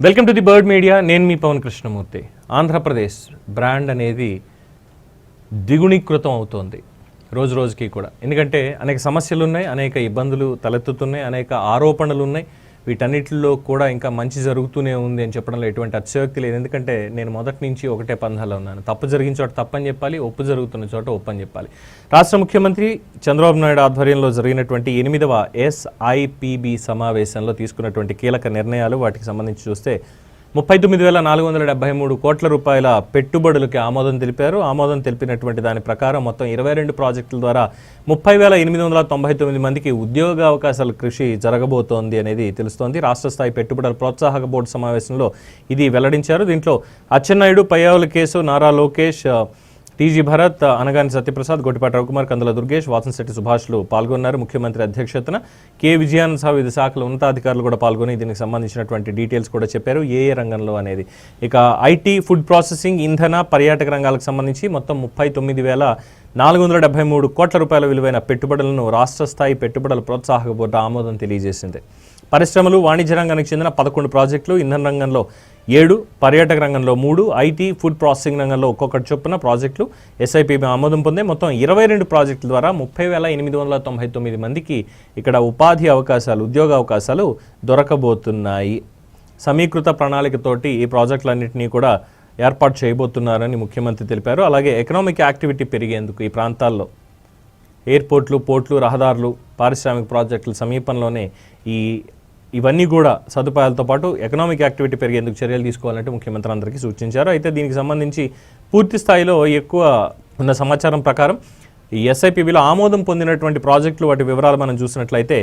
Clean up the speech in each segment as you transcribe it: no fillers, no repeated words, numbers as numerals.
Welcome to the bird media. నేను మీ Pawan Krishnamurthy. Andhra Pradesh brand అనేది ద్విగుణీకృతం అవుతోంది రోజు రోజుకి కూడా. ఎందుకంటే అనేక సమస్యలు ఉన్నాయి, అనేక ఇబ్బందులు తలెత్తుతున్నాయి, అనేక ఆరోపణలు ఉన్నాయి. వీటన్నిటిలో కూడా ఇంకా మంచి జరుగుతూనే ఉంది అని చెప్పడంలో ఎటువంటి అతిశయోక్తి లేదు. ఎందుకంటే నేను మొదటి నుంచి ఒకటే పంధాలో ఉన్నాను. తప్పు జరిగిన చోట తప్పని చెప్పాలి, ఒప్పు జరుగుతున్న చోట ఒప్పని చెప్పాలి. రాష్ట్ర ముఖ్యమంత్రి చంద్రబాబు నాయుడు ఆధ్వర్యంలో జరిగినటువంటి 8వ SIPB సమావేశంలో తీసుకున్నటువంటి కీలక నిర్ణయాలు, వాటికి సంబంధించి చూస్తే 39,473 కోట్ల రూపాయల పెట్టుబడులకి ఆమోదం తెలిపారు. ఆమోదం తెలిపినటువంటి దాని ప్రకారం మొత్తం 22 ప్రాజెక్టుల ద్వారా 30,899 మందికి ఉద్యోగ అవకాశాల కృషి జరగబోతోంది అనేది తెలుస్తోంది. రాష్ట్ర స్థాయి పెట్టుబడుల ప్రోత్సాహక బోర్డు సమావేశంలో ఇది వెల్లడించారు. దీంట్లో అచ్చెన్నాయుడు, పయ్యావుల కేసు, నారా లోకేష్, టీజీ భరత్, అనగాని సత్యప్రసాద్, గొట్టిపాటి రవికుమార్, కందుల దుర్గేష్, వాసంశెట్టి సుభాష్లు పాల్గొన్నారు. ముఖ్యమంత్రి అధ్యక్షతన కె విజయానంద్ సహా వివిధ శాఖల ఉన్నతాధికారులు కూడా పాల్గొని దీనికి సంబంధించినటువంటి డీటెయిల్స్ కూడా చెప్పారు. ఏ రంగంలో అనేది. ఇక ఐటీ, ఫుడ్ ప్రాసెసింగ్, ఇంధన, పర్యాటక రంగాలకు సంబంధించి మొత్తం 39,473 కోట్ల రూపాయల విలువైన పెట్టుబడులను రాష్ట్ర స్థాయి పెట్టుబడుల ప్రోత్సాహక బోర్డు ఆమోదం తెలియజేసింది. పరిశ్రమలు, వాణిజ్య రంగానికి చెందిన 11 ప్రాజెక్టులు, ఇంధన రంగంలో 7, పర్యాటక రంగంలో 3, ఐటీ, ఫుడ్ ప్రాసెసింగ్ రంగంలో ఒక్కొక్కటి చొప్పున ప్రాజెక్టులు SIPB ఆమోదం పొందే మొత్తం 22 ప్రాజెక్టుల ద్వారా 30,899 మందికి ఇక్కడ ఉపాధి అవకాశాలు, ఉద్యోగ అవకాశాలు దొరకబోతున్నాయి. సమీకృత ప్రణాళికతోటి ఈ ప్రాజెక్టులన్నింటినీ కూడా ఏర్పాటు చేయబోతున్నారని ముఖ్యమంత్రి తెలిపారు. అలాగే ఎకనామిక్ యాక్టివిటీ పెరిగేందుకు ఈ ప్రాంతాల్లో ఎయిర్పోర్ట్లు, పోర్ట్లు, రహదారులు, పారిశ్రామిక ప్రాజెక్టుల సమీపంలోనే ఇవన్నీ కూడా సదుపాయాలతో పాటు ఎకనామిక్ యాక్టివిటీ పెరిగేందుకు చర్యలు తీసుకోవాలంటే ముఖ్యమంత్రి అందరికీ సూచించారు. అయితే దీనికి సంబంధించి పూర్తి స్థాయిలో ఎక్కువ ఉన్న సమాచారం ప్రకారం ఈ SIPBలో ఆమోదం పొందినటువంటి ప్రాజెక్టులు, వాటి వివరాలు మనం చూసినట్లయితే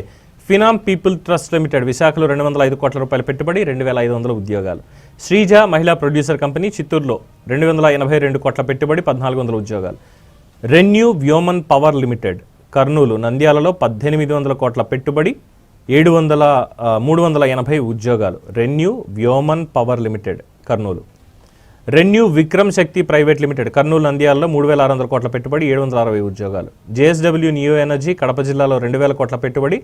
ఫినామ్ పీపుల్ ట్రస్ట్ లిమిటెడ్ విశాఖలో 205 కోట్ల రూపాయల పెట్టుబడి, 2,500 ఉద్యోగాలు. శ్రీజ మహిళా ప్రొడ్యూసర్ కంపెనీ చిత్తూరులో 282 కోట్ల పెట్టుబడి, 1,400 ఉద్యోగాలు. ReNew Vyoman power limited Kurnool, నంద్యాలలో 1,800 కోట్ల పెట్టుబడి, 380 ఉద్యోగాలు. ReNew Vyoman power limited Kurnool. ReNew Vikram Shakti private limited Kurnool, నంద్యాలలో 3,600 కోట్ల పెట్టుబడి, 760 ఉద్యోగాలు. JSW నియో ఎనర్జీ కడప జిల్లాలో 2,000 కోట్ల పెట్టుబడి,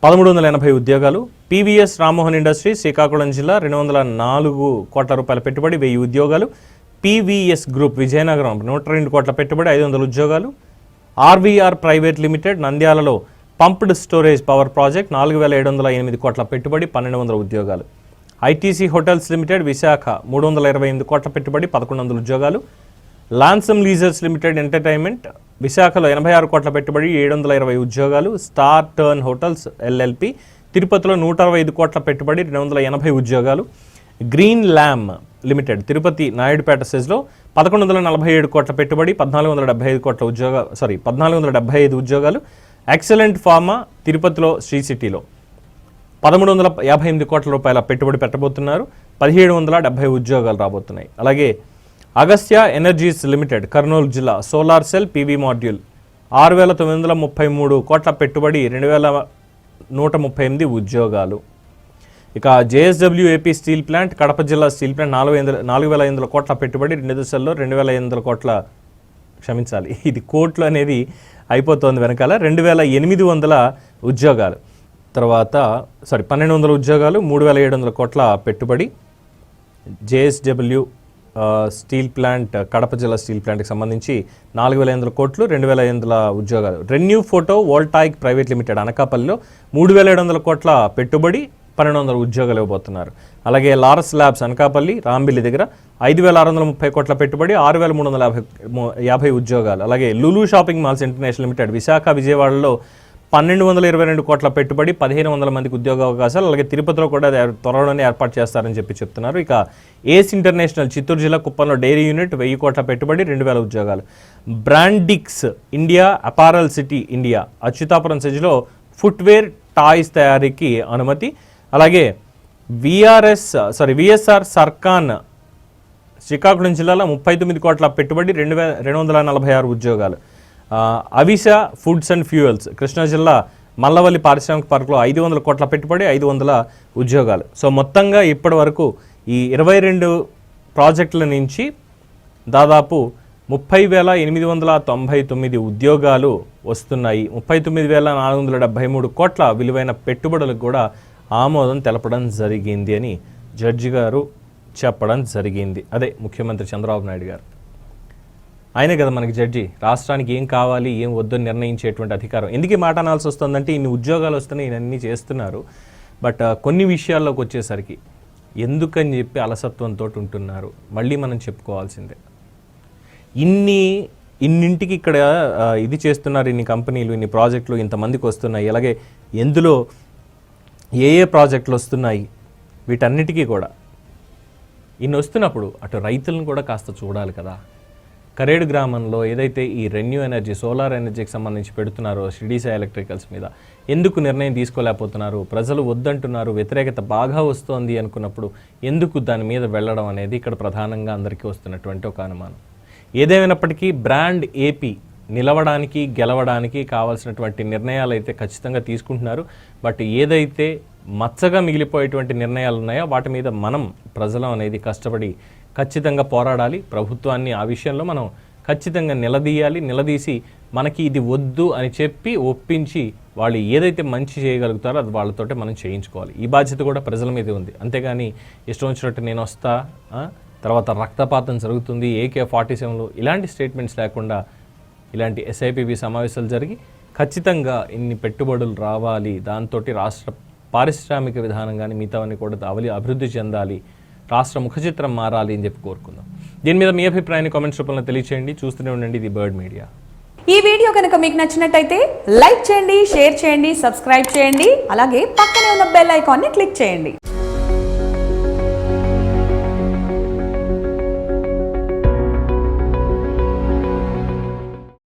1,380 ఉద్యోగాలు. PVS రామ్మోహన్ ఇండస్ట్రీస్ శ్రీకాకుళం జిల్లా 204 కోట్ల రూపాయల పెట్టుబడి, 1000 ఉద్యోగాలు. PVS గ్రూప్ విజయనగరం 102 కోట్ల పెట్టుబడి, 500 ఉద్యోగాలు. RVR ప్రైవేట్ లిమిటెడ్ నంద్యాలలో పంప్డ్ స్టోరేజ్ పవర్ ప్రాజెక్ట్ 4,708 కోట్ల పెట్టుబడి, 1,200 ఉద్యోగాలు. ITC హోటల్స్ లిమిటెడ్ విశాఖ 328 కోట్ల పెట్టుబడి, 1,100 ఉద్యోగాలు. లాన్సమ్ లీజర్స్ లిమిటెడ్ ఎంటర్టైన్మెంట్ విశాఖలో 86 కోట్ల పెట్టుబడి, 720 ఉద్యోగాలు. స్టార్ టర్న్ హోటల్స్ LLP తిరుపతిలో 165 కోట్ల పెట్టుబడి, 280 ఉద్యోగాలు. Greenlam limited Tirupati Naidupeta సెజ్లో 1,147 కోట్ల పెట్టుబడి, 1,475 ఉద్యోగాలు. ఎక్సలెంట్ ఫార్మా తిరుపతిలో శ్రీ సిటీలో 1,358 కోట్ల రూపాయల పెట్టుబడి పెట్టబోతున్నారు, 1,770 ఉద్యోగాలు రాబోతున్నాయి. అలాగే అగస్త్య ఎనర్జీస్ లిమిటెడ్ కర్నూలు జిల్లా సోలార్ సెల్ PV మాడ్యూల్ 6,933 కోట్ల పెట్టుబడి, 2,138 ఉద్యోగాలు. ఇక JSW AP steel plant Kadapa జిల్లా స్టీల్ ప్లాంట్ 4,500 కోట్ల పెట్టుబడి, 2 దశల్లో 2,500 కోట్ల, క్షమించాలి ఇది కోట్లు అనేది అయిపోతుంది వెనకాల, 2,800 ఉద్యోగాలు. తర్వాత 1,200 ఉద్యోగాలు, 3,700 కోట్ల పెట్టుబడి. JSW స్టీల్ ప్లాంట్ కడప జిల్లా స్టీల్ ప్లాంట్కి సంబంధించి 4,500 కోట్లు, 2,500 ఉద్యోగాలు. Renew photo voltaic private limited అనకాపల్లిలో 3,700 కోట్ల పెట్టుబడి, 1,200 ఉద్యోగాలు ఇవ్వబోతున్నారు. అలాగే లారస్ ల్యాబ్స్ అనకాపల్లి రాంబిల్లి దగ్గర 5,630 కోట్ల పెట్టుబడి, 6,350 ఉద్యోగాలు. అలాగే Lulu shopping malls international limited Visakha విజయవాడలో 1,222 కోట్ల పెట్టుబడి, 1,500 మందికి ఉద్యోగ అవకాశాలు. అలాగే తిరుపతిలో కూడా త్వరలోనే ఏర్పాటు చేస్తారని చెప్తున్నారు. ఇక ఏస్ ఇంటర్నేషనల్ చిత్తూరు జిల్లా కుప్పంలో డైరీ యూనిట్ 1000 కోట్ల పెట్టుబడి, 2,000 ఉద్యోగాలు. Brandix India apparel city India Achyutapuram సెజ్లో ఫుట్వేర్ టాయ్స్ తయారీకి అనుమతి. అలాగే VSR సర్కాన్ శ్రీకాకుళం జిల్లాలో 39 కోట్ల పెట్టుబడి, 246 ఉద్యోగాలు. అవిష ఫుడ్స్ అండ్ ఫ్యూయల్స్ కృష్ణా జిల్లా మల్లవల్లి పారిశ్రామిక పార్కులో 500 కోట్ల పెట్టుబడి, 500 ఉద్యోగాలు. సో మొత్తంగా ఇప్పటి వరకు ఈ 22 ప్రాజెక్టుల నుంచి దాదాపు 30,899 ఉద్యోగాలు వస్తున్నాయి. 39,473 కోట్ల విలువైన పెట్టుబడులకు కూడా ఆమోదం తెలపడం జరిగింది అని జడ్జి గారు చెప్పడం జరిగింది. అదే ముఖ్యమంత్రి చంద్రబాబు నాయుడు గారు. ఆయనే కదా మనకి జడ్జి. రాష్ట్రానికి ఏం కావాలి ఏం వద్దని నిర్ణయించేటువంటి అధికారం. ఎందుకు మాట అనాల్సి వస్తుందంటే ఇన్ని ఉద్యోగాలు వస్తున్నాయి, ఇవన్నీ చేస్తున్నారు. బట్ కొన్ని విషయాల్లోకి వచ్చేసరికి ఎందుకని చెప్పి అలసత్వంతో ఉంటున్నారు. మళ్ళీ మనం చెప్పుకోవాల్సిందే. ఇన్నింటికి ఇక్కడ ఇది చేస్తున్నారు, ఇన్ని కంపెనీలు, ఇన్ని ప్రాజెక్టులు ఇంతమందికి వస్తున్నాయి. అలాగే ఎందులో ఏ ప్రాజెక్టులు వస్తున్నాయి, వీటన్నిటికీ కూడా ఇన్ని వస్తున్నప్పుడు అటు రైతులను కూడా కాస్త చూడాలి కదా. కరేడు గ్రామంలో ఏదైతే ఈ రెన్యూ ఎనర్జీ, సోలార్ ఎనర్జీకి సంబంధించి పెడుతున్నారో షిర్డీ సాయి ఎలక్ట్రికల్స్ మీద ఎందుకు నిర్ణయం తీసుకోలేకపోతున్నారు? ప్రజలు వద్దంటున్నారు, వ్యతిరేకత బాగా వస్తోంది అనుకున్నప్పుడు ఎందుకు దాని మీద వెళ్ళడం అనేది ఇక్కడ ప్రధానంగా అందరికీ వస్తున్నటువంటి ఒక అనుమానం. ఏదేమైనప్పటికీ బ్రాండ్ ఏపీ నిలవడానికి, గెలవడానికి కావాల్సినటువంటి నిర్ణయాలు అయితే ఖచ్చితంగా తీసుకుంటున్నారు. బట్ ఏదైతే మచ్చగా మిగిలిపోయేటువంటి నిర్ణయాలు ఉన్నాయో వాటి మీద మనం ప్రజలం అనేది కష్టపడి ఖచ్చితంగా పోరాడాలి. ప్రభుత్వాన్ని ఆ విషయంలో మనం ఖచ్చితంగా నిలదీసి మనకి ఇది వద్దు అని చెప్పి ఒప్పించి వాళ్ళు ఏదైతే మంచి చేయగలుగుతారో అది వాళ్ళతోటే మనం చేయించుకోవాలి. ఈ బాధ్యత కూడా ప్రజల మీదే ఉంది. అంతేగాని ఇష్టం వచ్చినట్టు నేను వస్తా, తర్వాత రక్తపాతం జరుగుతుంది, AK-47 ఇలాంటి స్టేట్మెంట్స్ లేకుండా ఇలాంటి SIPB సమావేశాలు జరిగి ఖచ్చితంగా ఇన్ని పెట్టుబడులు రావాలి, దాంతో రాష్ట్ర పారిశ్రామిక విధానం కానీ మిగతావన్నీ కూడా అభివృద్ధి చెందాలి, రాష్ట్ర ముఖచిత్రం మారాలి అని చెప్పి కోరుకుందాం. దీని మీద మీ అభిప్రాయాన్ని కామెంట్స్ రూపంలో తెలియచేయండి. చూస్తూనే ఉండండి ఇది బర్డ్ మీడియా. ఈ వీడియో కనుక మీకు నచ్చినట్టయితే లైక్ చేయండి, షేర్ చేయండి, సబ్స్క్రైబ్ చేయండి. అలాగే పక్కనే ఉన్న బెల్ ఐకాన్ని క్లిక్ చేయండి.